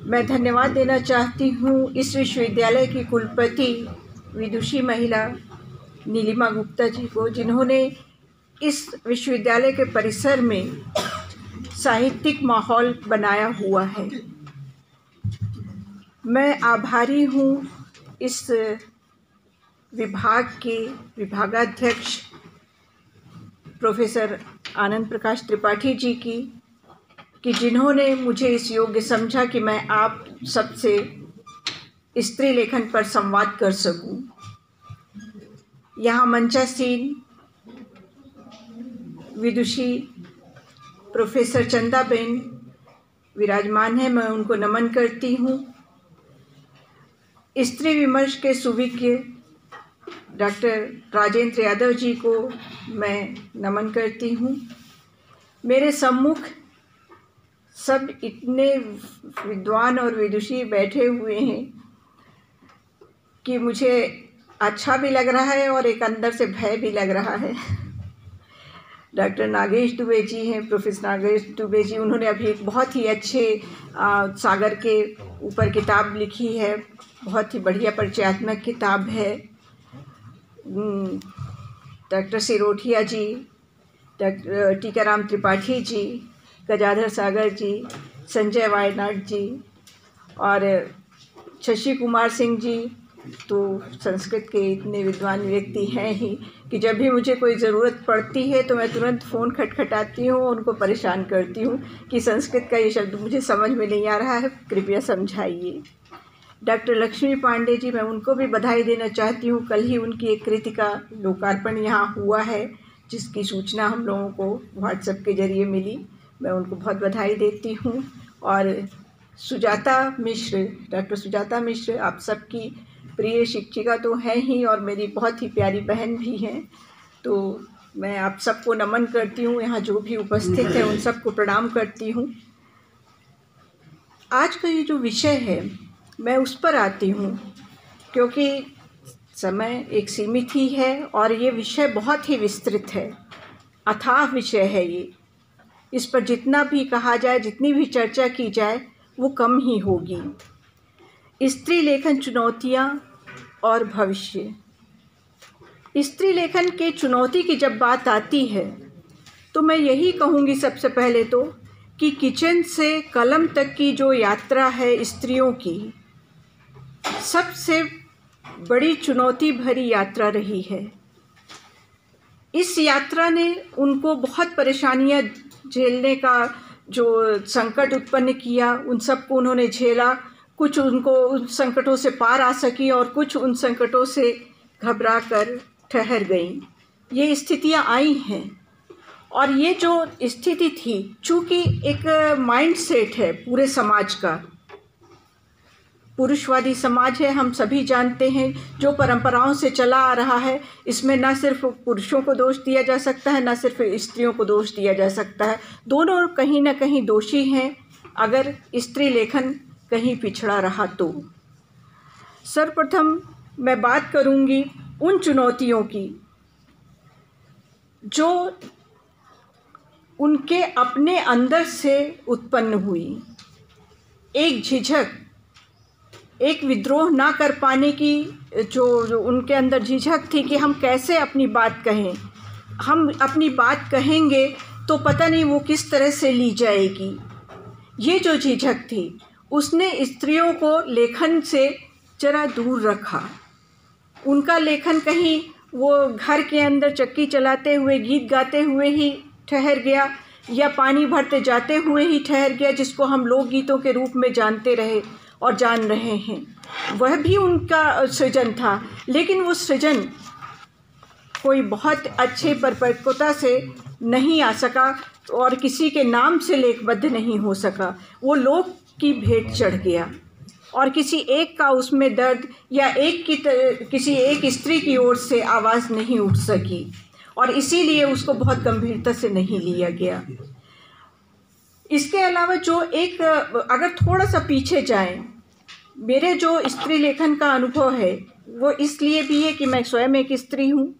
मैं धन्यवाद देना चाहती हूँ इस विश्वविद्यालय की कुलपति विदुषी महिला नीलिमा गुप्ता जी को, जिन्होंने इस विश्वविद्यालय के परिसर में साहित्यिक माहौल बनाया हुआ है। मैं आभारी हूँ इस विभाग के विभागाध्यक्ष प्रोफेसर आनंद प्रकाश त्रिपाठी जी की, कि जिन्होंने मुझे इस योग्य समझा कि मैं आप सबसे स्त्री लेखन पर संवाद कर सकूं। यहाँ मंचासीन विदुषी प्रोफेसर चंदाबेन विराजमान है, मैं उनको नमन करती हूँ। स्त्री विमर्श के सुविज्ञ डॉक्टर राजेंद्र यादव जी को मैं नमन करती हूँ। मेरे सम्मुख सब इतने विद्वान और विदुषी बैठे हुए हैं कि मुझे अच्छा भी लग रहा है और एक अंदर से भय भी लग रहा है। डॉक्टर नागेश दुबे जी हैं, प्रोफेसर नागेश दुबे जी, उन्होंने अभी एक बहुत ही अच्छे सागर के ऊपर किताब लिखी है, बहुत ही बढ़िया परिचयात्मक किताब है। डॉक्टर सिरोठिया जी, डॉक्टर टीकाराम त्रिपाठी जी, गजाधर सागर जी, संजय वायनाड जी और शशि कुमार सिंह जी तो संस्कृत के इतने विद्वान व्यक्ति हैं ही कि जब भी मुझे कोई ज़रूरत पड़ती है तो मैं तुरंत फ़ोन खटखटाती हूँ, उनको परेशान करती हूँ कि संस्कृत का ये शब्द मुझे समझ में नहीं आ रहा है, कृपया समझाइए। डॉक्टर लक्ष्मी पांडे जी, मैं उनको भी बधाई देना चाहती हूँ। कल ही उनकी एक कृति का लोकार्पण यहाँ हुआ है, जिसकी सूचना हम लोगों को व्हाट्सएप के ज़रिए मिली। मैं उनको बहुत बधाई देती हूँ। और सुजाता मिश्र, डॉक्टर सुजाता मिश्र, आप सबकी प्रिय शिक्षिका तो हैं ही और मेरी बहुत ही प्यारी बहन भी हैं, तो मैं आप सबको नमन करती हूँ। यहाँ जो भी उपस्थित हैं उन सबको प्रणाम करती हूँ। आज का ये जो विषय है मैं उस पर आती हूँ क्योंकि समय एक सीमित ही है और ये विषय बहुत ही विस्तृत है, अथाह विषय है ये। इस पर जितना भी कहा जाए, जितनी भी चर्चा की जाए वो कम ही होगी। स्त्री लेखन चुनौतियाँ और भविष्य। स्त्री लेखन के चुनौती की जब बात आती है तो मैं यही कहूँगी सबसे पहले तो कि किचन से कलम तक की जो यात्रा है स्त्रियों की, सबसे बड़ी चुनौती भरी यात्रा रही है। इस यात्रा ने उनको बहुत परेशानियाँ झेलने का जो संकट उत्पन्न किया, उन सबको उन्होंने झेला। कुछ उनको उन संकटों से पार आ सकी और कुछ उन संकटों से घबरा कर ठहर गईं। ये स्थितियाँ आई हैं और ये जो स्थिति थी, चूँकि एक माइंड सेट है पूरे समाज का, पुरुषवादी समाज है, हम सभी जानते हैं, जो परंपराओं से चला आ रहा है। इसमें ना सिर्फ पुरुषों को दोष दिया जा सकता है, ना सिर्फ स्त्रियों को दोष दिया जा सकता है। दोनों कहीं ना कहीं दोषी हैं अगर स्त्री लेखन कहीं पिछड़ा रहा तो। सर्वप्रथम मैं बात करूंगी उन चुनौतियों की जो उनके अपने अंदर से उत्पन्न हुई। एक झिझक, एक विद्रोह ना कर पाने की जो उनके अंदर झिझक थी कि हम कैसे अपनी बात कहें, हम अपनी बात कहेंगे तो पता नहीं वो किस तरह से ली जाएगी। ये जो झिझक थी उसने स्त्रियों को लेखन से जरा दूर रखा। उनका लेखन कहीं वो घर के अंदर चक्की चलाते हुए, गीत गाते हुए ही ठहर गया या पानी भरते जाते हुए ही ठहर गया, जिसको हम लोकगीतों के रूप में जानते रहे और जान रहे हैं। वह भी उनका सृजन था, लेकिन वो सृजन कोई बहुत अच्छे परिपक्वता से नहीं आ सका और किसी के नाम से लेखबद्ध नहीं हो सका। वो लोक की भेंट चढ़ गया और किसी एक का उसमें दर्द या किसी एक स्त्री की ओर से आवाज़ नहीं उठ सकी और इसीलिए उसको बहुत गंभीरता से नहीं लिया गया। इसके अलावा जो एक, अगर थोड़ा सा पीछे जाएं, मेरे जो स्त्री लेखन का अनुभव है वो इसलिए भी है कि मैं स्वयं एक स्त्री हूँ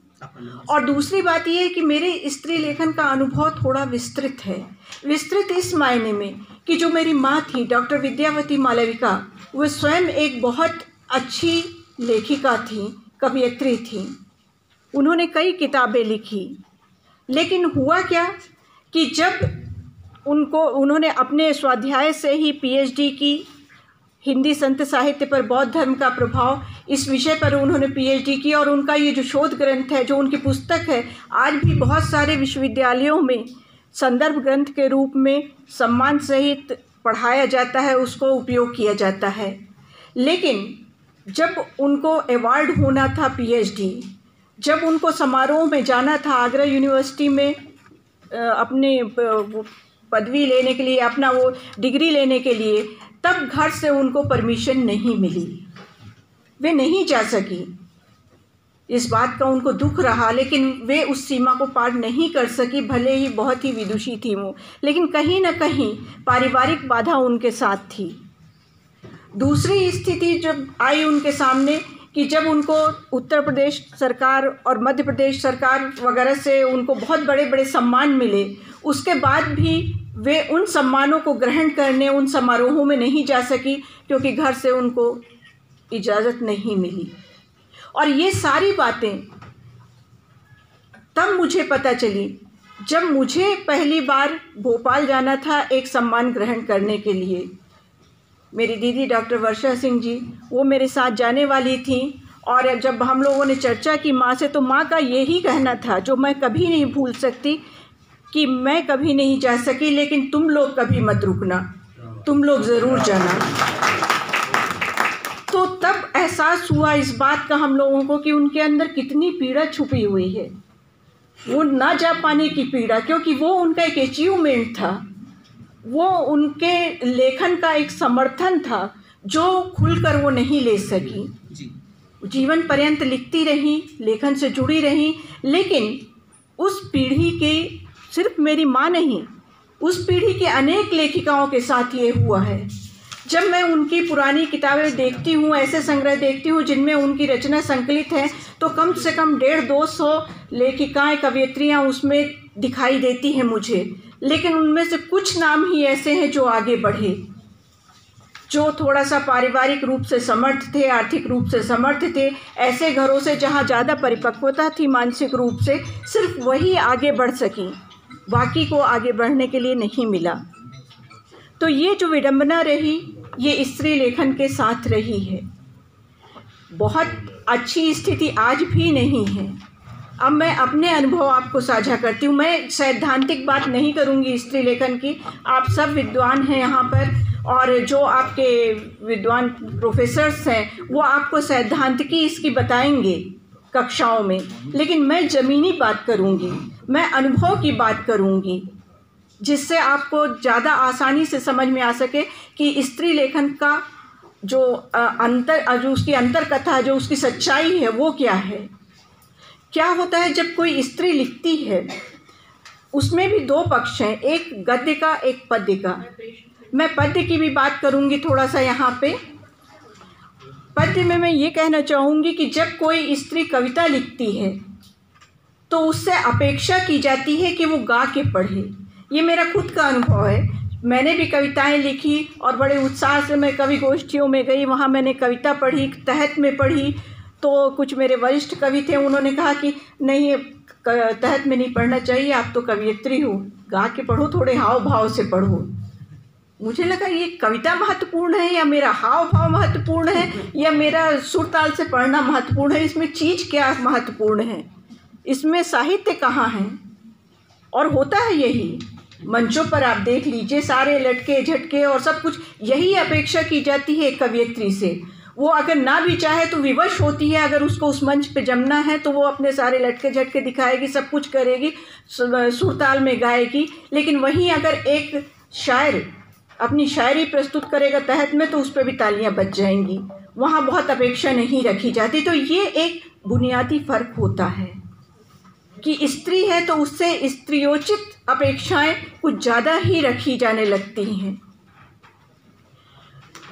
और दूसरी बात ये है कि मेरे स्त्री लेखन का अनुभव थोड़ा विस्तृत है। विस्तृत इस मायने में कि जो मेरी माँ थी डॉक्टर विद्यावती मालविका, वो स्वयं एक बहुत अच्छी लेखिका थी, कवयित्री थी। उन्होंने कई किताबें लिखी, लेकिन हुआ क्या कि जब उन्होंने अपने स्वाध्याय से ही पीएचडी की, हिंदी संत साहित्य पर बौद्ध धर्म का प्रभाव, इस विषय पर उन्होंने पीएचडी की, और उनका ये जो शोध ग्रंथ है, जो उनकी पुस्तक है, आज भी बहुत सारे विश्वविद्यालयों में संदर्भ ग्रंथ के रूप में सम्मान सहित पढ़ाया जाता है, उसको उपयोग किया जाता है। लेकिन जब उनको अवार्ड होना था पीएचडी, जब उनको समारोह में जाना था आगरा यूनिवर्सिटी में अपने पदवी लेने के लिए, अपना वो डिग्री लेने के लिए, तब घर से उनको परमिशन नहीं मिली, वे नहीं जा सकी। इस बात का उनको दुख रहा, लेकिन वे उस सीमा को पार नहीं कर सकी, भले ही बहुत ही विदुषी थी वो, लेकिन कहीं ना कहीं पारिवारिक बाधा उनके साथ थी। दूसरी स्थिति जब आई उनके सामने कि जब उनको उत्तर प्रदेश सरकार और मध्य प्रदेश सरकार वगैरह से उनको बहुत बड़े बड़े सम्मान मिले, उसके बाद भी वे उन सम्मानों को ग्रहण करने उन समारोहों में नहीं जा सकी, क्योंकि घर से उनको इजाज़त नहीं मिली। और ये सारी बातें तब मुझे पता चली जब मुझे पहली बार भोपाल जाना था एक सम्मान ग्रहण करने के लिए। मेरी दीदी डॉक्टर वर्षा सिंह जी, वो मेरे साथ जाने वाली थी, और जब हम लोगों ने चर्चा की माँ से, तो माँ का यही कहना था, जो मैं कभी नहीं भूल सकती, कि मैं कभी नहीं जा सकी, लेकिन तुम लोग कभी मत रुकना, तुम लोग ज़रूर जाना। तो तब एहसास हुआ इस बात का हम लोगों को कि उनके अंदर कितनी पीड़ा छुपी हुई है, वो ना जा पाने की पीड़ा, क्योंकि वो उनका एक अचीवमेंट था, वो उनके लेखन का एक समर्थन था जो खुलकर वो नहीं ले सकी। जीवन पर्यंत लिखती रही, लेखन से जुड़ी रही, लेकिन उस पीढ़ी के, सिर्फ मेरी माँ नहीं, उस पीढ़ी के अनेक लेखिकाओं के साथ ये हुआ है। जब मैं उनकी पुरानी किताबें देखती हूँ, ऐसे संग्रह देखती हूँ जिनमें उनकी रचना संकलित है, तो कम से कम 150-200 लेखिकाएँ, कवयित्रियाँ उसमें दिखाई देती हैं मुझे, लेकिन उनमें से कुछ नाम ही ऐसे हैं जो आगे बढ़े, जो थोड़ा सा पारिवारिक रूप से समर्थ थे, आर्थिक रूप से समर्थ थे, ऐसे घरों से जहाँ ज़्यादा परिपक्वता थी मानसिक रूप से, सिर्फ वही आगे बढ़ सकी, बाकी को आगे बढ़ने के लिए नहीं मिला। तो ये जो विडंबना रही, ये स्त्री लेखन के साथ रही है। बहुत अच्छी स्थिति आज भी नहीं है। अब मैं अपने अनुभव आपको साझा करती हूँ। मैं सैद्धांतिक बात नहीं करूँगी स्त्री लेखन की, आप सब विद्वान हैं यहाँ पर, और जो आपके विद्वान प्रोफेसर्स हैं वो आपको सैद्धांतिकी इसकी बताएंगे कक्षाओं में, लेकिन मैं ज़मीनी बात करूँगी, मैं अनुभव की बात करूँगी, जिससे आपको ज़्यादा आसानी से समझ में आ सके कि स्त्री लेखन का जो जो उसकी अंतर कथा, जो उसकी सच्चाई है, वो क्या है। क्या होता है जब कोई स्त्री लिखती है, उसमें भी दो पक्ष हैं, एक गद्य का, एक पद्य का। मैं पद्य की भी बात करूँगी थोड़ा सा यहाँ पे। पद्य में मैं ये कहना चाहूँगी कि जब कोई स्त्री कविता लिखती है तो उससे अपेक्षा की जाती है कि वो गा के पढ़े। ये मेरा खुद का अनुभव है। मैंने भी कविताएं लिखी और बड़े उत्साह से मैं कवि गोष्ठियों में गई, वहाँ मैंने कविता पढ़ी, तहत में पढ़ी। तो कुछ मेरे वरिष्ठ कवि थे, उन्होंने कहा कि नहीं, तहत में नहीं पढ़ना चाहिए, आप तो कवयित्री हो, गा के पढ़ो, थोड़े हाव भाव से पढ़ो। मुझे लगा ये कविता महत्वपूर्ण है या मेरा हाव भाव महत्वपूर्ण है या मेरा सुर ताल से पढ़ना महत्वपूर्ण है, इसमें चीज़ क्या महत्वपूर्ण है, इसमें साहित्य कहाँ है। और होता है यही, मंचों पर आप देख लीजिए, सारे लटके झटके और सब कुछ, यही अपेक्षा की जाती है एक कवयित्री से। वो अगर ना भी चाहे तो विवश होती है, अगर उसको उस मंच पे जमना है तो वो अपने सारे लटके झटके दिखाएगी, सब कुछ करेगी, सुर ताल में गाएगी। लेकिन वहीं अगर एक शायर अपनी शायरी प्रस्तुत करेगा तहत में, तो उस पर भी तालियां बज जाएंगी, वहाँ बहुत अपेक्षा नहीं रखी जाती। तो ये एक बुनियादी फ़र्क होता है कि स्त्री है तो उससे स्त्रियोचित अपेक्षाएं कुछ ज़्यादा ही रखी जाने लगती हैं।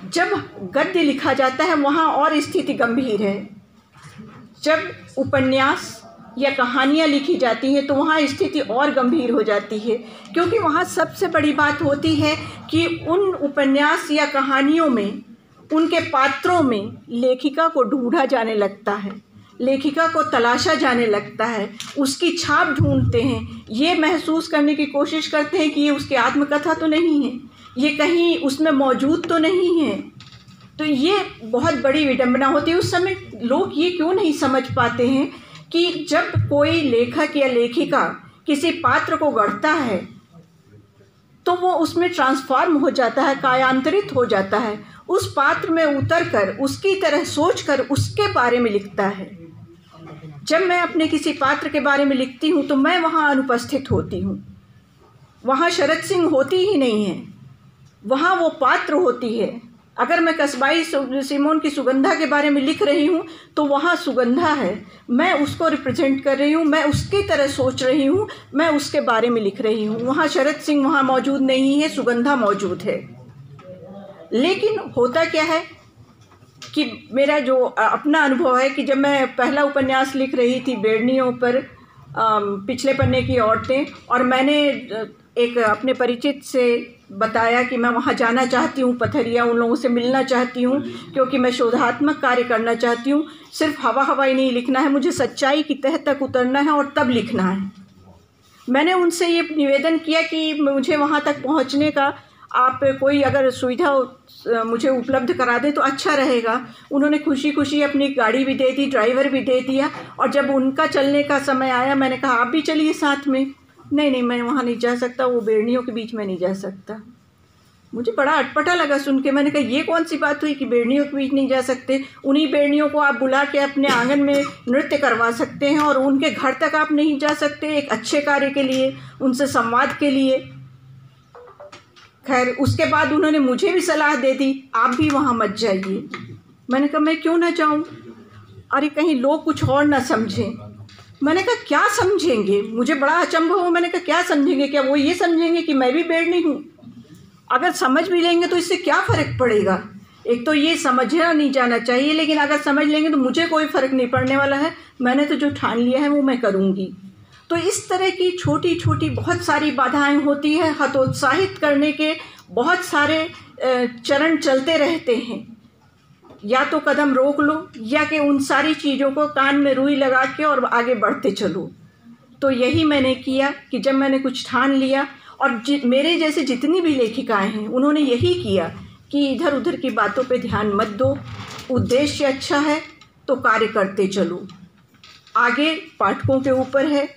जब गद्य लिखा जाता है वहाँ और स्थिति गंभीर है। जब उपन्यास या कहानियाँ लिखी जाती हैं तो वहाँ स्थिति और गंभीर हो जाती है, क्योंकि वहाँ सबसे बड़ी बात होती है कि उन उपन्यास या कहानियों में, उनके पात्रों में लेखिका को ढूंढा जाने लगता है, लेखिका को तलाशा जाने लगता है, उसकी छाप ढूंढते हैं, ये महसूस करने की कोशिश करते हैं कि ये उसकी आत्मकथा तो नहीं है, ये कहीं उसमें मौजूद तो नहीं है। तो ये बहुत बड़ी विडंबना होती है। उस समय लोग ये क्यों नहीं समझ पाते हैं कि जब कोई लेखक या लेखिका किसी पात्र को गढ़ता है तो वो उसमें ट्रांसफॉर्म हो जाता है, कायांतरित हो जाता है, उस पात्र में उतरकर उसकी तरह सोचकर उसके बारे में लिखता है। जब मैं अपने किसी पात्र के बारे में लिखती हूँ तो मैं वहाँ अनुपस्थित होती हूँ, वहाँ शरद सिंह होती ही नहीं है, वहाँ वो पात्र होती है। अगर मैं कस्बाई सिमोन की सुगंधा के बारे में लिख रही हूँ तो वहाँ सुगंधा है, मैं उसको रिप्रेजेंट कर रही हूँ, मैं उसकी तरह सोच रही हूँ, मैं उसके बारे में लिख रही हूँ। वहाँ शरद सिंह वहाँ मौजूद नहीं है, सुगंधा मौजूद है। लेकिन होता क्या है कि मेरा जो अपना अनुभव है कि जब मैं पहला उपन्यास लिख रही थी बेड़नियों पर, पिछले पन्ने की औरतें, और मैंने एक अपने परिचित से बताया कि मैं वहाँ जाना चाहती हूँ, पथरिया, उन लोगों से मिलना चाहती हूँ क्योंकि मैं शोधात्मक कार्य करना चाहती हूँ, सिर्फ हवा हवाई नहीं लिखना है, मुझे सच्चाई की तह तक उतरना है और तब लिखना है। मैंने उनसे ये निवेदन किया कि मुझे वहाँ तक पहुँचने का आप कोई अगर सुविधा मुझे उपलब्ध करा दें तो अच्छा रहेगा। उन्होंने खुशी खुशी अपनी गाड़ी भी दे दी, ड्राइवर भी दे दिया, और जब उनका चलने का समय आया मैंने कहा आप भी चलिए साथ में। नहीं, मैं वहाँ नहीं जा सकता, वो बेड़नियों के बीच में नहीं जा सकता। मुझे बड़ा अटपटा लगा सुन के। मैंने कहा ये कौन सी बात हुई कि बेड़नियों के बीच नहीं जा सकते? उन्हीं बेड़नियों को आप बुला के अपने आंगन में नृत्य करवा सकते हैं और उनके घर तक आप नहीं जा सकते एक अच्छे कार्य के लिए, उनसे संवाद के लिए। खैर, उसके बाद उन्होंने मुझे भी सलाह दे दी आप भी वहाँ मत जाइए। मैंने कहा मैं क्यों ना जाऊँ? अरे कहीं लोग कुछ और ना समझें। मैंने कहा क्या समझेंगे? मुझे बड़ा अचंभव हो। मैंने कहा क्या समझेंगे? क्या वो ये समझेंगे कि मैं भी बेड़नी हूँ? अगर समझ भी लेंगे तो इससे क्या फ़र्क पड़ेगा? एक तो ये समझना नहीं जाना चाहिए, लेकिन अगर समझ लेंगे तो मुझे कोई फ़र्क नहीं पड़ने वाला है। मैंने तो जो ठान लिया है वो मैं करूँगी। तो इस तरह की छोटी छोटी बहुत सारी बाधाएं होती हैं, हतोत्साहित करने के बहुत सारे चरण चलते रहते हैं। या तो कदम रोक लो या कि उन सारी चीज़ों को कान में रुई लगा के और आगे बढ़ते चलो। तो यही मैंने किया कि जब मैंने कुछ ठान लिया, और मेरे जैसे जितनी भी लेखिकाएं हैं उन्होंने यही किया कि इधर उधर की बातों पे ध्यान मत दो, उद्देश्य अच्छा है तो कार्य करते चलो, आगे पाठकों के ऊपर है,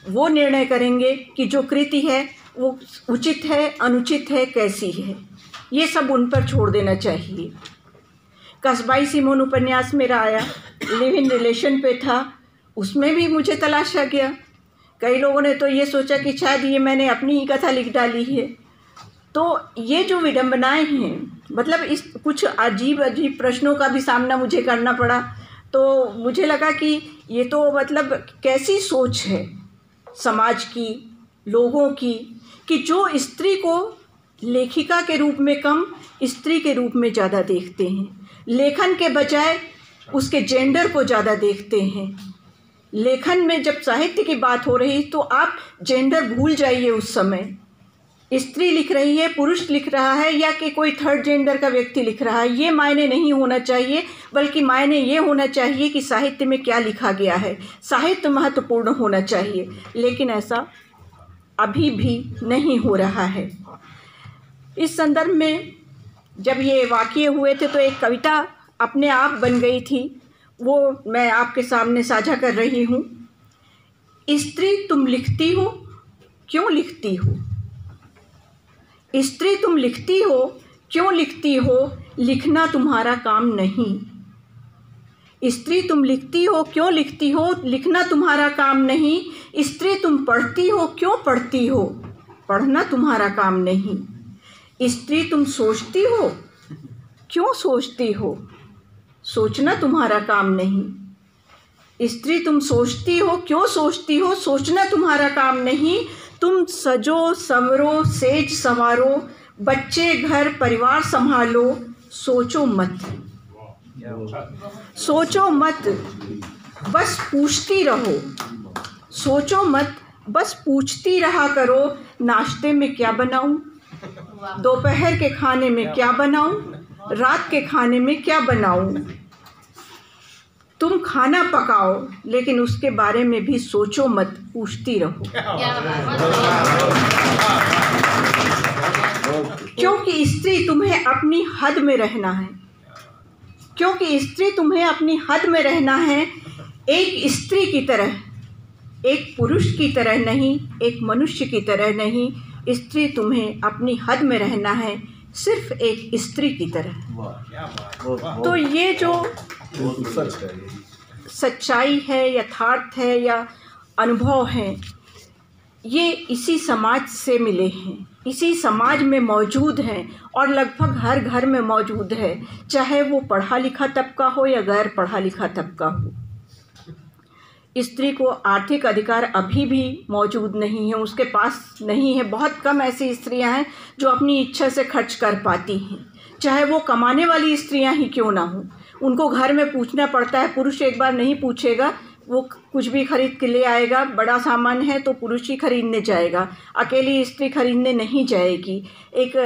वो निर्णय करेंगे कि जो कृति है वो उचित है, अनुचित है, कैसी है, ये सब उन पर छोड़ देना चाहिए। कस्बाई सिमोन उपन्यास मेरा आया, लिव इन रिलेशन पे था, उसमें भी मुझे तलाशा गया। कई लोगों ने तो ये सोचा कि शायद ये मैंने अपनी ही कथा लिख डाली है। तो ये जो विडंबनाएं हैं, मतलब इस कुछ अजीब अजीब प्रश्नों का भी सामना मुझे करना पड़ा। तो मुझे लगा कि ये तो मतलब कैसी सोच है समाज की, लोगों की, कि जो स्त्री को लेखिका के रूप में कम, स्त्री के रूप में ज़्यादा देखते हैं, लेखन के बजाय उसके जेंडर को ज़्यादा देखते हैं। लेखन में जब साहित्य की बात हो रही तो आप जेंडर भूल जाइए। उस समय स्त्री लिख रही है, पुरुष लिख रहा है, या कि कोई थर्ड जेंडर का व्यक्ति लिख रहा है, ये मायने नहीं होना चाहिए, बल्कि मायने ये होना चाहिए कि साहित्य में क्या लिखा गया है। साहित्य महत्वपूर्ण होना चाहिए, लेकिन ऐसा अभी भी नहीं हो रहा है। इस संदर्भ में जब ये वाक़ये हुए थे तो एक कविता अपने आप बन गई थी, वो मैं आपके सामने साझा कर रही हूँ। स्त्री तुम लिखती हो, क्यों लिखती हो? स्त्री तुम लिखती हो, क्यों लिखती हो? लिखना तुम्हारा काम नहीं। स्त्री तुम लिखती हो, क्यों लिखती हो? लिखना तुम्हारा काम नहीं। स्त्री तुम पढ़ती हो, क्यों पढ़ती हो? पढ़ना तुम्हारा काम नहीं। स्त्री तुम सोचती हो, क्यों सोचती हो? सोचना तुम्हारा काम नहीं। स्त्री तुम सोचती हो, क्यों सोचती हो? सोचना तुम्हारा काम नहीं। तुम सजो संवरो, सेज संवारो, बच्चे घर परिवार संभालो, सोचो मत, सोचो मत। बस पूछती रहो, सोचो मत, बस पूछती रहा करो, नाश्ते में क्या बनाऊं, दोपहर के खाने में क्या बनाऊं, रात के खाने में क्या बनाऊं। तुम खाना पकाओ लेकिन उसके बारे में भी सोचो मत, पूछती रहो। क्योंकि स्त्री तुम्हें अपनी हद में रहना है, क्योंकि स्त्री तुम्हें अपनी हद में रहना है, एक स्त्री की तरह, एक पुरुष की तरह नहीं, एक मनुष्य की तरह नहीं। स्त्री तुम्हें अपनी हद में रहना है, सिर्फ एक स्त्री की तरह। तो ये जो सच्चाई है, यथार्थ है या अनुभव है, ये इसी समाज से मिले हैं, इसी समाज में मौजूद हैं और लगभग हर घर में मौजूद है, चाहे वो पढ़ा लिखा तबका हो या गैर पढ़ा लिखा तबका हो। स्त्री को आर्थिक अधिकार अभी भी मौजूद नहीं है, उसके पास नहीं है। बहुत कम ऐसी स्त्रियां हैं जो अपनी इच्छा से खर्च कर पाती हैं, चाहे वो कमाने वाली स्त्रियां ही क्यों ना हों। उनको घर में पूछना पड़ता है, पुरुष एक बार नहीं पूछेगा, वो कुछ भी खरीद के ले आएगा। बड़ा सामान है तो पुरुष ही खरीदने जाएगा, अकेली स्त्री खरीदने नहीं जाएगी। एक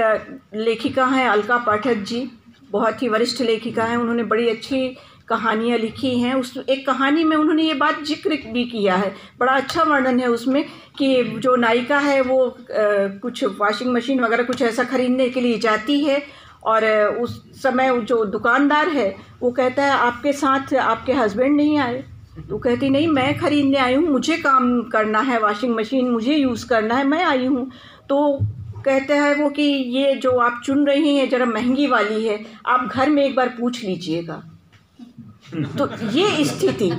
लेखिका हैं अलका पाठक जी, बहुत ही वरिष्ठ लेखिका हैं, उन्होंने बड़ी अच्छी कहानियाँ लिखी हैं। उस एक कहानी में उन्होंने ये बात जिक्र भी किया है, बड़ा अच्छा वर्णन है उसमें, कि जो नायिका है वो कुछ वॉशिंग मशीन वगैरह कुछ ऐसा खरीदने के लिए जाती है और उस समय जो दुकानदार है वो कहता है आपके साथ आपके हस्बैंड नहीं आए? तो कहती नहीं, मैं ख़रीदने आई हूँ, मुझे काम करना है, वॉशिंग मशीन मुझे यूज़ करना है, मैं आई हूँ। तो कहते हैं वो कि ये जो आप चुन रही हैं ज़रा महंगी वाली है, आप घर में एक बार पूछ लीजिएगा। तो ये स्थिति,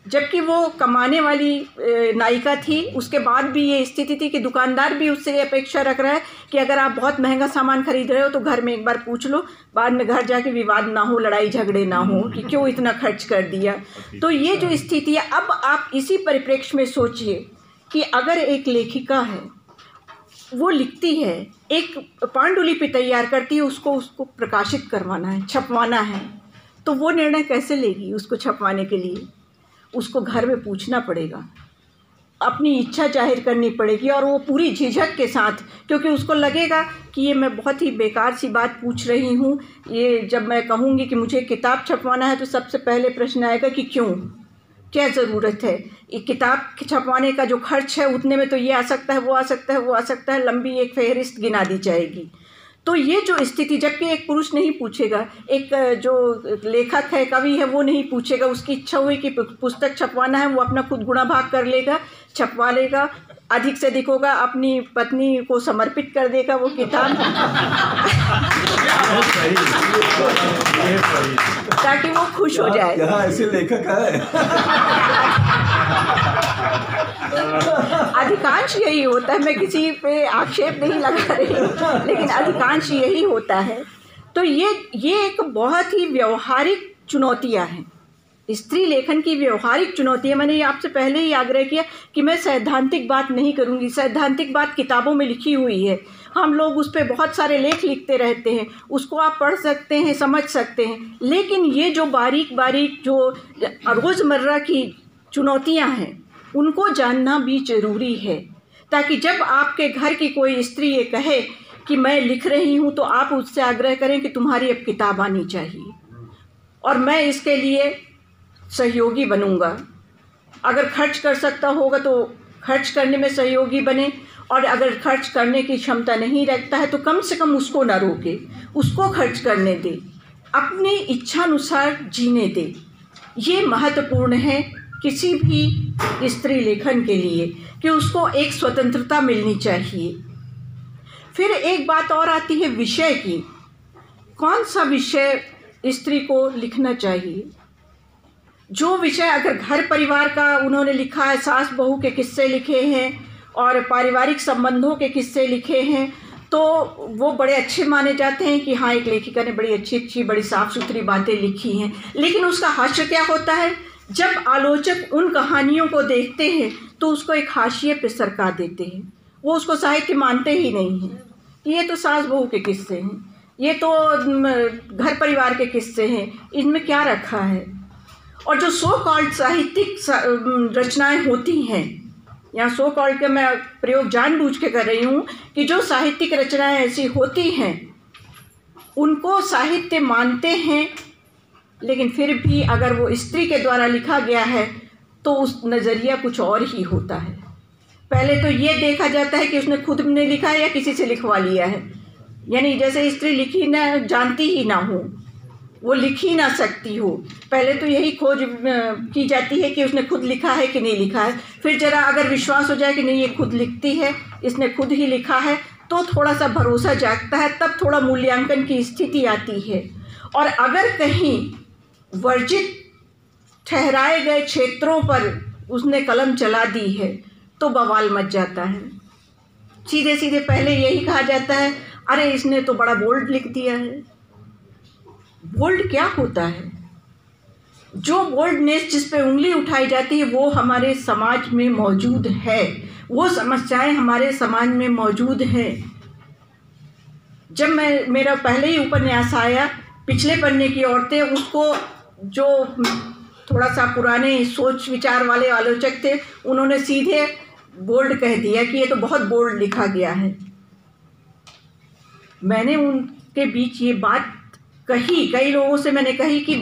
जबकि वो कमाने वाली नायिका थी, उसके बाद भी ये स्थिति थी कि दुकानदार भी उससे ये अपेक्षा रख रहा है कि अगर आप बहुत महंगा सामान खरीद रहे हो तो घर में एक बार पूछ लो, बाद में घर जाके विवाद ना हो, लड़ाई झगड़े ना हो कि क्यों इतना खर्च कर दिया। तो ये जो स्थिति है, अब आप इसी परिप्रेक्ष्य में सोचिए कि अगर एक लेखिका है, वो लिखती है, एक पांडुलिपि तैयार करती है, उसको प्रकाशित करवाना है, छपवाना है, तो वो निर्णय कैसे लेगी? उसको छपवाने के लिए उसको घर में पूछना पड़ेगा, अपनी इच्छा जाहिर करनी पड़ेगी, और वो पूरी झिझक के साथ, क्योंकि उसको लगेगा कि ये मैं बहुत ही बेकार सी बात पूछ रही हूँ। ये जब मैं कहूँगी कि मुझे किताब छपवाना है तो सबसे पहले प्रश्न आएगा कि क्यों, क्या ज़रूरत है? ये किताब छपवाने का जो खर्च है उतने में तो ये आ सकता है, वो आ सकता है, वो आ सकता है, लंबी एक फहरिस्त गिना दी जाएगी। तो ये जो स्थिति, जबकि एक पुरुष नहीं पूछेगा, एक जो लेखक है, कवि है, वो नहीं पूछेगा, उसकी इच्छा हुई कि पुस्तक छपवाना है, वो अपना खुद गुणा भाग कर लेगा, छपवा लेगा, अधिक से अधिक होगा अपनी पत्नी को समर्पित कर देगा वो किताब ताकि वो खुश हो जाए। यहाँ ऐसे लेखक है। अधिकांश यही होता है, मैं किसी पे आक्षेप नहीं लगा रही हूँ, लेकिन अधिकांश यही होता है। तो ये एक बहुत ही व्यवहारिक चुनौतियाँ हैं, स्त्री लेखन की व्यवहारिक चुनौती है। मैंने ये आपसे पहले ही आग्रह किया कि मैं सैद्धांतिक बात नहीं करूँगी, सैद्धांतिक बात किताबों में लिखी हुई है, हम लोग उस पर बहुत सारे लेख लिखते रहते हैं, उसको आप पढ़ सकते हैं, समझ सकते हैं, लेकिन ये जो बारीक बारीक जो रोज़मर्रा की चुनौतियाँ हैं उनको जानना भी ज़रूरी है, ताकि जब आपके घर की कोई स्त्री ये कहे कि मैं लिख रही हूँ तो आप उससे आग्रह करें कि तुम्हारी अब किताब आनी चाहिए और मैं इसके लिए सहयोगी बनूंगा। अगर खर्च कर सकता होगा तो खर्च करने में सहयोगी बने, और अगर खर्च करने की क्षमता नहीं रखता है तो कम से कम उसको ना रोके, उसको खर्च करने दे, अपनी इच्छानुसार जीने दे। ये महत्वपूर्ण है किसी भी स्त्री लेखन के लिए कि उसको एक स्वतंत्रता मिलनी चाहिए। फिर एक बात और आती है विषय की, कौन सा विषय स्त्री को लिखना चाहिए। जो विषय अगर घर परिवार का उन्होंने लिखा है, सास बहू के किस्से लिखे हैं और पारिवारिक संबंधों के किस्से लिखे हैं, तो वो बड़े अच्छे माने जाते हैं कि हाँ एक लेखिका ने बड़ी अच्छी बड़ी साफ़ सुथरी बातें लिखी हैं। लेकिन उसका हास्य क्या होता है, जब आलोचक उन कहानियों को देखते हैं तो उसको एक हाशिए पे सरका देते हैं, वो उसको साहित्य मानते ही नहीं हैं। ये तो सास बहू के किस्से हैं, ये तो घर परिवार के किस्से हैं, इनमें क्या रखा है। और जो सो कॉल्ड साहित्यिक रचनाएं होती हैं, यहाँ सो कॉल्ड का मैं प्रयोग जानबूझ के कर रही हूँ, कि जो साहित्यिक रचनाएं ऐसी होती हैं उनको साहित्य मानते हैं, लेकिन फिर भी अगर वो स्त्री के द्वारा लिखा गया है तो उस नज़रिया कुछ और ही होता है। पहले तो ये देखा जाता है कि उसने खुद ने लिखा है या किसी से लिखवा लिया है, यानी जैसे स्त्री लिखी ना जानती ही ना हो, वो लिख ही ना सकती हो। पहले तो यही खोज की जाती है कि उसने खुद लिखा है कि नहीं लिखा है। फिर ज़रा अगर विश्वास हो जाए कि नहीं ये खुद लिखती है, इसने खुद ही लिखा है, तो थोड़ा सा भरोसा जागता है, तब थोड़ा मूल्यांकन की स्थिति आती है। और अगर कहीं वर्जित ठहराए गए क्षेत्रों पर उसने कलम चला दी है तो बवाल मच जाता है। सीधे सीधे पहले यही कहा जाता है, अरे इसने तो बड़ा बोल्ड लिख दिया है। बोल्ड क्या होता है? जो बोल्डनेस जिस पे उंगली उठाई जाती है वो हमारे समाज में मौजूद है, वो समस्याएं हमारे समाज में मौजूद हैं। जब मेरा पहले ही उपन्यास आया पिछले पन्ने की औरतें, उसको जो थोड़ा सा पुराने सोच विचार वाले आलोचक थे उन्होंने सीधे बोल्ड कह दिया कि ये तो बहुत बोल्ड लिखा गया है। मैंने उनके बीच ये बात कही, कई लोगों से मैंने कही कि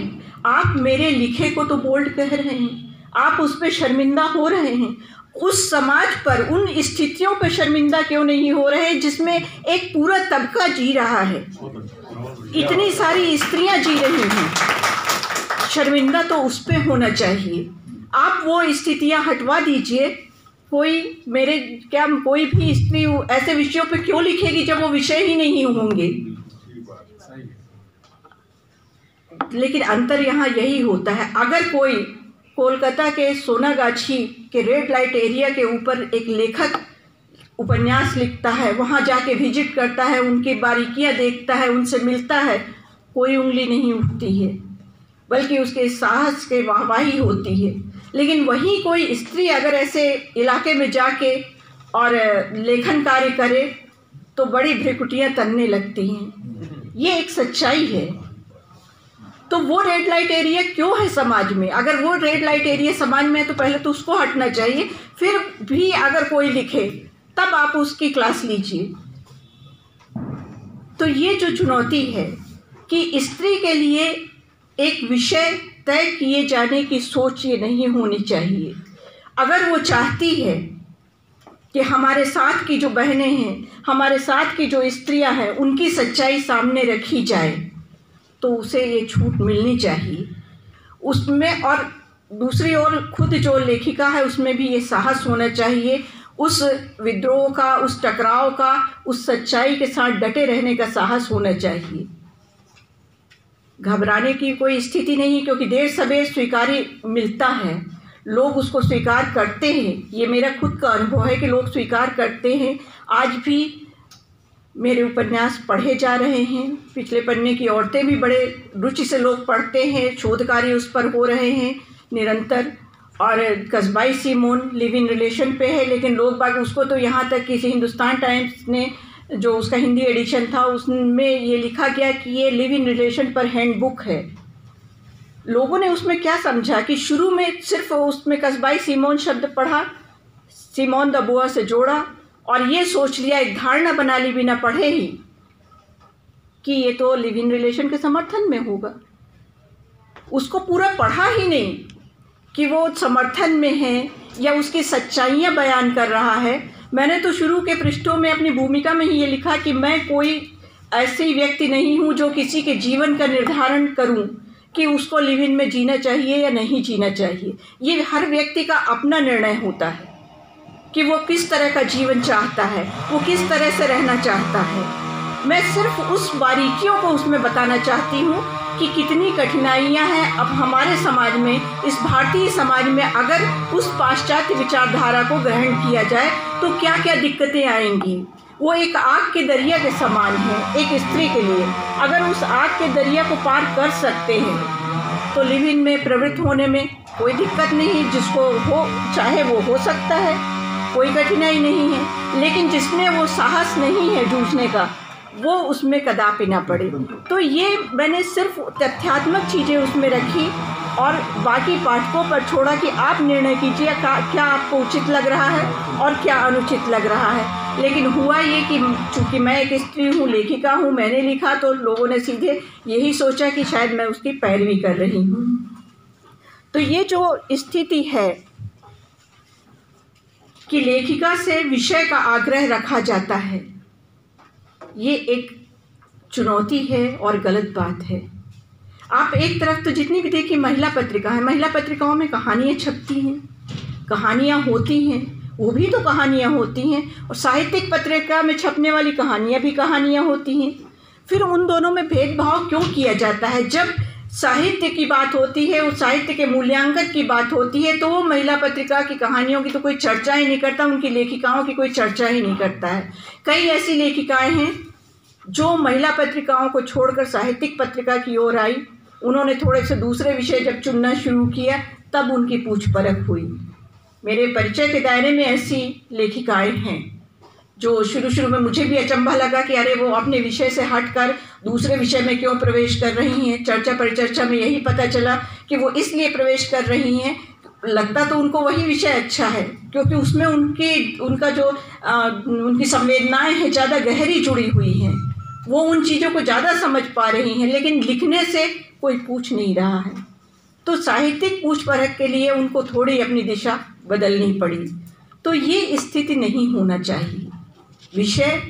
आप मेरे लिखे को तो बोल्ड कह रहे हैं, आप उस पर शर्मिंदा हो रहे हैं। उस समाज पर, उन स्थितियों पर शर्मिंदा क्यों नहीं हो रहे जिसमें एक पूरा तबका जी रहा है, इतनी सारी स्त्रियां जी रही हैं। शर्मिंदा तो उस पे होना चाहिए। आप वो स्थितियां हटवा दीजिए। कोई भी स्त्री ऐसे विषयों पे क्यों लिखेगी जब वो विषय ही नहीं होंगे। लेकिन अंतर यहाँ यही होता है, अगर कोई कोलकाता के सोनागाछी के रेड लाइट एरिया के ऊपर एक लेखक उपन्यास लिखता है, वहाँ जाके विजिट करता है, उनकी बारीकियाँ देखता है, उनसे मिलता है, कोई उंगली नहीं उठती है, बल्कि उसके साहस के वाहवाही होती है। लेकिन वही कोई स्त्री अगर ऐसे इलाके में जाके और लेखन कार्य करे तो बड़ी भ्रिकुटियाँ तनने लगती हैं। ये एक सच्चाई है। तो वो रेड लाइट एरिया क्यों है समाज में? अगर वो रेड लाइट एरिया समाज में है तो पहले तो उसको हटना चाहिए, फिर भी अगर कोई लिखे तब आप उसकी क्लास लीजिए। तो ये जो चुनौती है कि स्त्री के लिए एक विषय तय किए जाने की सोच ये नहीं होनी चाहिए। अगर वो चाहती है कि हमारे साथ की जो बहनें हैं, हमारे साथ की जो स्त्रियां हैं, उनकी सच्चाई सामने रखी जाए तो उसे ये छूट मिलनी चाहिए उसमें। और दूसरी ओर खुद जो लेखिका है उसमें भी ये साहस होना चाहिए, उस विद्रोह का, उस टकराव का, उस सच्चाई के साथ डटे रहने का साहस होना चाहिए। घबराने की कोई स्थिति नहीं, क्योंकि देर सवेर स्वीकार्य मिलता है, लोग उसको स्वीकार करते हैं। ये मेरा खुद का अनुभव है कि लोग स्वीकार करते हैं। आज भी मेरे उपन्यास पढ़े जा रहे हैं, पिछले पन्ने की औरतें भी बड़े रुचि से लोग पढ़ते हैं, शोध कार्य उस पर हो रहे हैं निरंतर। और कस्बाई सिमोन लिव इन रिलेशन पे है, लेकिन लोग बाग उसको तो यहाँ तक कि हिंदुस्तान टाइम्स ने जो उसका हिंदी एडिशन था उसमें ये लिखा गया कि ये लिव इन रिलेशन पर हैंडबुक है। लोगों ने उसमें क्या समझा कि शुरू में सिर्फ उसमें कस्बाई सिमोन शब्द पढ़ा, सिमोन द बुआ से जोड़ा और ये सोच लिया, एक धारणा बना ली बिना पढ़े ही कि ये तो लिव इन रिलेशन के समर्थन में होगा। उसको पूरा पढ़ा ही नहीं कि वो समर्थन में है या उसकी सच्चाइयाँ बयान कर रहा है। मैंने तो शुरू के पृष्ठों में अपनी भूमिका में ही ये लिखा कि मैं कोई ऐसी व्यक्ति नहीं हूँ जो किसी के जीवन का निर्धारण करूँ कि उसको लिव इन में जीना चाहिए या नहीं जीना चाहिए। ये हर व्यक्ति का अपना निर्णय होता है कि वो किस तरह का जीवन चाहता है, वो किस तरह से रहना चाहता है। मैं सिर्फ उस बारीकियों को उसमें बताना चाहती हूँ कि कितनी कठिनाइयाँ हैं अब हमारे समाज में, इस भारतीय समाज में अगर उस पाश्चात्य विचारधारा को ग्रहण किया जाए तो क्या क्या दिक्कतें आएंगी। वो एक आग के दरिया के समान है एक स्त्री के लिए। अगर उस आग के दरिया को पार कर सकते हैं तो लिव इन में प्रवृत्त होने में कोई दिक्कत नहीं, जिसको हो चाहे वो हो सकता है, कोई कठिनाई नहीं है। लेकिन जिसमें वो साहस नहीं है जूझने का, वो उसमें कदापि ना पड़े। तो ये मैंने सिर्फ तथ्यात्मक चीज़ें उसमें रखी और बाकी पाठकों पर छोड़ा कि आप निर्णय कीजिए क्या आपको उचित लग रहा है और क्या अनुचित लग रहा है। लेकिन हुआ ये कि चूँकि मैं एक स्त्री हूँ, लेखिका हूँ, मैंने लिखा तो लोगों ने सीधे यही सोचा कि शायद मैं उसकी पैरवी कर रही हूँ। तो ये जो स्थिति है कि लेखिका से विषय का आग्रह रखा जाता है, ये एक चुनौती है और गलत बात है। आप एक तरफ तो जितनी भी देखिए महिला पत्रिका है, महिला पत्रिकाओं में कहानियाँ छपती हैं, कहानियाँ होती हैं, वो भी तो कहानियाँ होती हैं, और साहित्यिक पत्रिका में छपने वाली कहानियाँ भी कहानियाँ होती हैं। फिर उन दोनों में भेदभाव क्यों किया जाता है? जब साहित्य की बात होती है, उस साहित्य के मूल्यांकन की बात होती है, तो वो महिला पत्रिका की कहानियों की तो कोई चर्चा ही नहीं करता, उनकी लेखिकाओं की कोई चर्चा ही नहीं करता है। कई ऐसी लेखिकाएं हैं जो महिला पत्रिकाओं को छोड़कर साहित्यिक पत्रिका की ओर आई। उन्होंने थोड़े से दूसरे विषय जब चुनना शुरू किया, तब उनकी पूछ परख हुई। मेरे परिचय के दायरे में ऐसी लेखिकाएं हैं जो शुरू में मुझे भी अचंभा लगा कि अरे वो अपने विषय से हटकर दूसरे विषय में क्यों प्रवेश कर रही हैं। चर्चा परिचर्चा में यही पता चला कि वो इसलिए प्रवेश कर रही हैं, लगता तो उनको वही विषय अच्छा है क्योंकि उसमें उनका जो उनकी संवेदनाएं हैं ज़्यादा गहरी जुड़ी हुई हैं, वो उन चीज़ों को ज़्यादा समझ पा रही हैं, लेकिन लिखने से कोई पूछ नहीं रहा है। तो साहित्यिक पूछ परख के लिए उनको थोड़ी अपनी दिशा बदलनी पड़ी। तो ये स्थिति नहीं होना चाहिए। विषय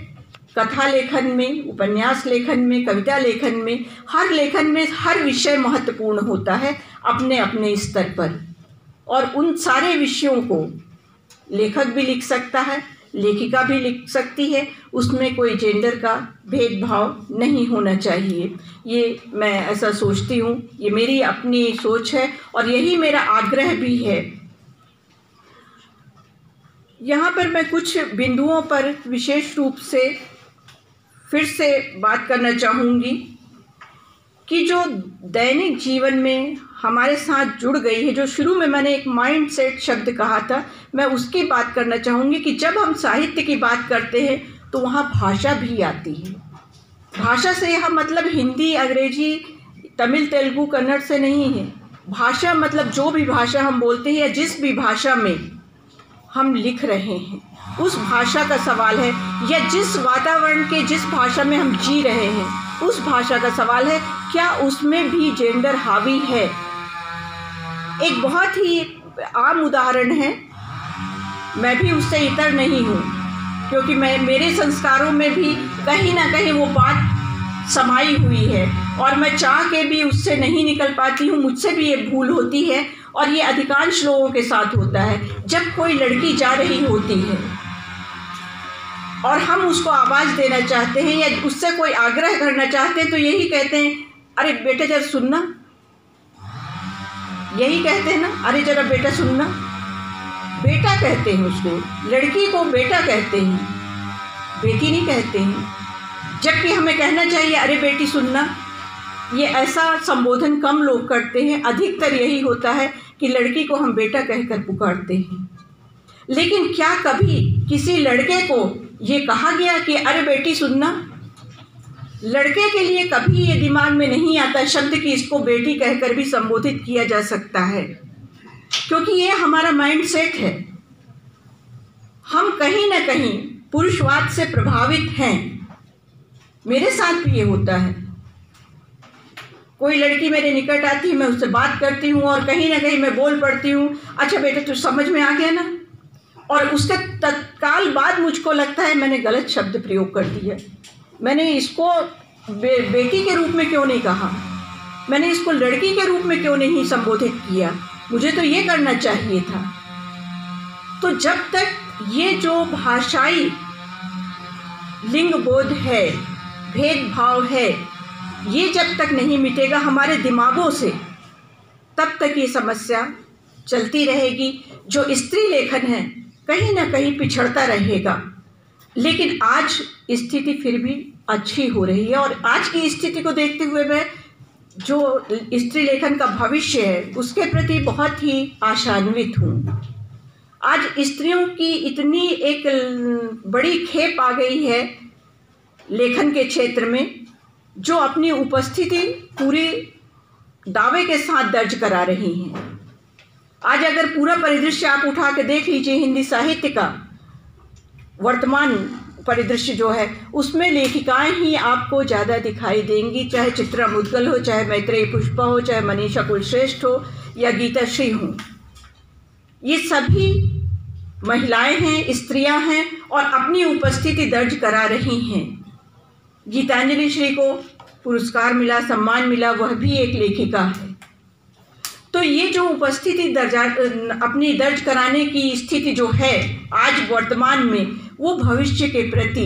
कथा लेखन में, उपन्यास लेखन में, कविता लेखन में, हर लेखन में हर विषय महत्वपूर्ण होता है अपने अपने स्तर पर, और उन सारे विषयों को लेखक भी लिख सकता है, लेखिका भी लिख सकती है। उसमें कोई जेंडर का भेदभाव नहीं होना चाहिए, ये मैं ऐसा सोचती हूँ। ये मेरी अपनी सोच है और यही मेरा आग्रह भी है। यहाँ पर मैं कुछ बिंदुओं पर विशेष रूप से फिर से बात करना चाहूँगी कि जो दैनिक जीवन में हमारे साथ जुड़ गई है, जो शुरू में मैंने एक माइंडसेट शब्द कहा था, मैं उसकी बात करना चाहूँगी कि जब हम साहित्य की बात करते हैं तो वहाँ भाषा भी आती है। भाषा से यहाँ मतलब हिंदी, अंग्रेजी, तमिल, तेलुगु, कन्नड़ से नहीं है। भाषा मतलब जो भी भाषा हम बोलते हैं या जिस भी भाषा में हम लिख रहे हैं, उस भाषा का सवाल है, या जिस वातावरण के जिस भाषा में हम जी रहे हैं उस भाषा का सवाल है, क्या उसमें भी जेंडर हावी है। एक बहुत ही आम उदाहरण है, मैं भी उससे इतर नहीं हूँ क्योंकि मेरे संस्कारों में भी कहीं ना कहीं वो बात समाई हुई है और मैं चाह के भी उससे नहीं निकल पाती हूँ। मुझसे भी ये भूल होती है और ये अधिकांश लोगों के साथ होता है। जब कोई लड़की जा रही होती है और हम उसको आवाज़ देना चाहते हैं या उससे कोई आग्रह करना चाहते हैं तो यही कहते हैं, अरे बेटा जरा सुनना। यही कहते हैं ना, अरे जरा बेटा सुनना। बेटा कहते हैं उसको, लड़की को बेटा कहते हैं, बेटी नहीं कहते हैं। जबकि हमें कहना चाहिए अरे बेटी सुनना। ये ऐसा संबोधन कम लोग करते हैं, अधिकतर यही होता है कि लड़की को हम बेटा कहकर पुकारते हैं। लेकिन क्या कभी किसी लड़के को ये कहा गया कि अरे बेटी सुनना? लड़के के लिए कभी ये दिमाग में नहीं आता शब्द कि इसको बेटी कहकर भी संबोधित किया जा सकता है, क्योंकि ये हमारा माइंडसेट है। हम कहीं ना कहीं पुरुषवाद से प्रभावित हैं। मेरे साथ भी ये होता है। कोई लड़की मेरे निकट आती है, मैं उससे बात करती हूँ और कहीं ना कहीं मैं बोल पड़ती हूँ, अच्छा बेटा तुझे समझ में आ गया ना? और उसके तत्काल बाद मुझको लगता है मैंने गलत शब्द प्रयोग कर दिया। मैंने इसको बेटी के रूप में क्यों नहीं कहा, मैंने इसको लड़की के रूप में क्यों नहीं संबोधित किया, मुझे तो ये करना चाहिए था। तो जब तक ये जो भाषाई लिंग बोध है, भेदभाव है, ये जब तक नहीं मिटेगा हमारे दिमागों से, तब तक ये समस्या चलती रहेगी। जो स्त्री लेखन है कहीं ना कहीं पिछड़ता रहेगा। लेकिन आज स्थिति फिर भी अच्छी हो रही है और आज की स्थिति को देखते हुए मैं जो स्त्री लेखन का भविष्य है उसके प्रति बहुत ही आशान्वित हूँ। आज स्त्रियों की इतनी एक बड़ी खेप आ गई है लेखन के क्षेत्र में, जो अपनी उपस्थिति पूरी दावे के साथ दर्ज करा रही हैं। आज अगर पूरा परिदृश्य आप उठा के देख लीजिए हिंदी साहित्य का, वर्तमान परिदृश्य जो है, उसमें लेखिकाएं ही आपको ज़्यादा दिखाई देंगी, चाहे चित्रा मुद्गल हो, चाहे मैत्रेयी पुष्पा हो, चाहे मनीषा कुलश्रेष्ठ हो या गीता श्री हो। ये सभी महिलाएं हैं, स्त्रियां हैं और अपनी उपस्थिति दर्ज करा रही हैं। गीतांजलि श्री को पुरस्कार मिला, सम्मान मिला, वह भी एक लेखिका है। तो ये जो उपस्थिति अपनी दर्ज कराने की स्थिति जो है आज वर्तमान में, वो भविष्य के प्रति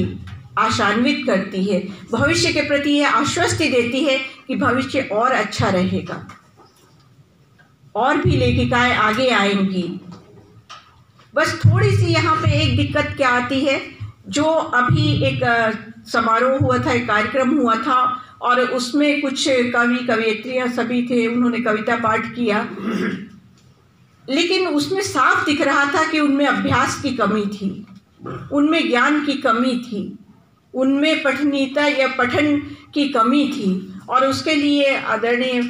आशान्वित करती है, भविष्य के प्रति यह आश्वस्ति देती है कि भविष्य और अच्छा रहेगा, और भी लेखिकाएं आगे आएंगी। बस थोड़ी सी यहाँ पे एक दिक्कत क्या आती है, जो अभी एक समारोह हुआ था, एक कार्यक्रम हुआ था और उसमें कुछ कवि कवयित्रियाँ सभी थे, उन्होंने कविता पाठ किया, लेकिन उसमें साफ दिख रहा था कि उनमें अभ्यास की कमी थी, उनमें ज्ञान की कमी थी, उनमें पठनीयता या पठन की कमी थी। और उसके लिए आदरणीय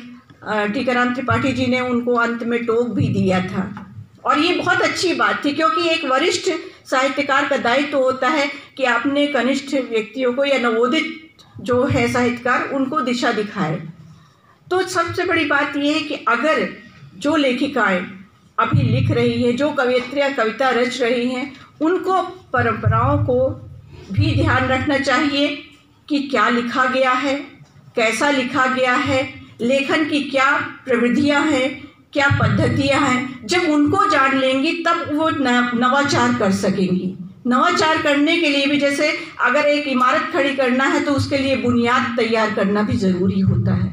टीकाराम त्रिपाठी जी ने उनको अंत में टोक भी दिया था, और ये बहुत अच्छी बात थी, क्योंकि एक वरिष्ठ साहित्यकार का दायित्व होता है कि अपने कनिष्ठ व्यक्तियों को या नवोदित जो है साहित्यकार, उनको दिशा दिखाए। तो सबसे बड़ी बात यह है कि अगर जो लेखिकाएं अभी लिख रही है, जो कवयित्रियाँ कविता रच रही हैं, उनको परंपराओं को भी ध्यान रखना चाहिए कि क्या लिखा गया है, कैसा लिखा गया है, लेखन की क्या प्रविधियाँ हैं, क्या पद्धतियाँ हैं। जब उनको जान लेंगी तब वो नवाचार कर सकेंगी। नवाचार करने के लिए भी, जैसे अगर एक इमारत खड़ी करना है तो उसके लिए बुनियाद तैयार करना भी ज़रूरी होता है।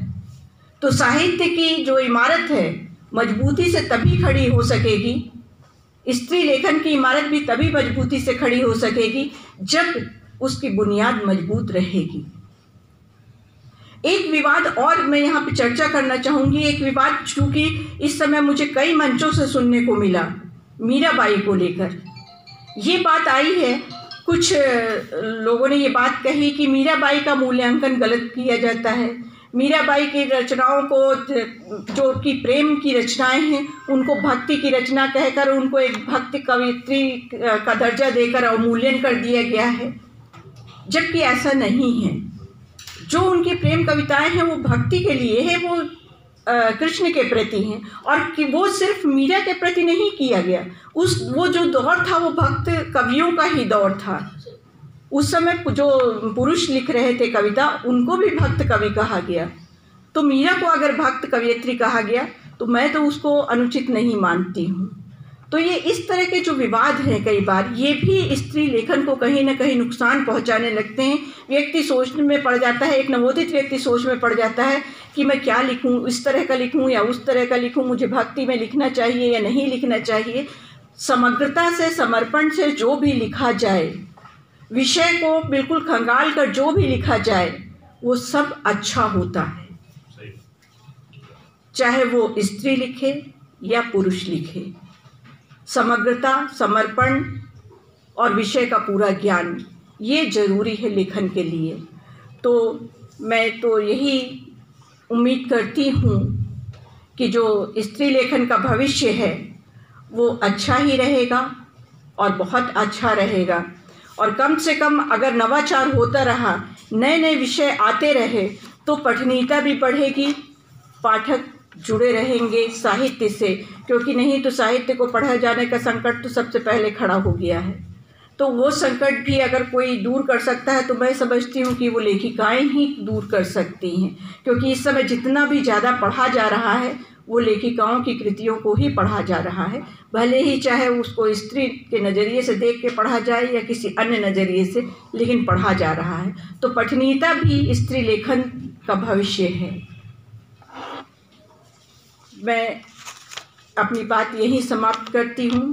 तो साहित्य की जो इमारत है मजबूती से तभी खड़ी हो सकेगी, स्त्री लेखन की इमारत भी तभी मजबूती से खड़ी हो सकेगी जब उसकी बुनियाद मजबूत रहेगी। एक विवाद और मैं यहाँ पे चर्चा करना चाहूँगी। एक विवाद चूँकि इस समय मुझे कई मंचों से सुनने को मिला, मीराबाई को लेकर ये बात आई है। कुछ लोगों ने ये बात कही कि मीराबाई का मूल्यांकन गलत किया जाता है, मीराबाई की रचनाओं को, जो कि प्रेम की रचनाएं हैं, उनको भक्ति की रचना कहकर उनको एक भक्ति कवियत्री का दर्जा देकर अवमूल्यन कर दिया गया है, जबकि ऐसा नहीं है। जो उनकी प्रेम कविताएं हैं वो भक्ति के लिए है, वो कृष्ण के प्रति हैं, और कि वो सिर्फ मीरा के प्रति नहीं किया गया। वो जो दौर था वो भक्त कवियों का ही दौर था। उस समय जो पुरुष लिख रहे थे कविता, उनको भी भक्त कवि कहा गया। तो मीरा को अगर भक्त कवयित्री कहा गया तो मैं तो उसको अनुचित नहीं मानती हूँ। तो ये इस तरह के जो विवाद हैं, कई बार ये भी स्त्री लेखन को कहीं ना कहीं नुकसान पहुँचाने लगते हैं। व्यक्ति सोचने में पड़ जाता है, एक नवोदित व्यक्ति सोच में पड़ जाता है कि मैं क्या लिखूं, इस तरह का लिखूं या उस तरह का लिखूं, मुझे भक्ति में लिखना चाहिए या नहीं लिखना चाहिए। समग्रता से, समर्पण से जो भी लिखा जाए, विषय को बिल्कुल खंगाल कर जो भी लिखा जाए, वो सब अच्छा होता है, चाहे वो स्त्री लिखे या पुरुष लिखे। समग्रता, समर्पण और विषय का पूरा ज्ञान ये जरूरी है लेखन के लिए। तो मैं तो यही उम्मीद करती हूँ कि जो स्त्री लेखन का भविष्य है वो अच्छा ही रहेगा और बहुत अच्छा रहेगा। और कम से कम अगर नवाचार होता रहा, नए नए विषय आते रहे, तो पठनीयता भी बढ़ेगी, पाठक जुड़े रहेंगे साहित्य से, क्योंकि नहीं तो साहित्य को पढ़ा जाने का संकट तो सबसे पहले खड़ा हो गया है। तो वो संकट भी अगर कोई दूर कर सकता है तो मैं समझती हूँ कि वो लेखिकाएं ही दूर कर सकती हैं, क्योंकि इस समय जितना भी ज़्यादा पढ़ा जा रहा है वो लेखिकाओं की कृतियों को ही पढ़ा जा रहा है, भले ही चाहे उसको स्त्री के नज़रिए से देख के पढ़ा जाए या किसी अन्य नज़रिए से, लेकिन पढ़ा जा रहा है। तो पठनीयता भी स्त्री लेखन का भविष्य है। मैं अपनी बात यहीं समाप्त करती हूँ।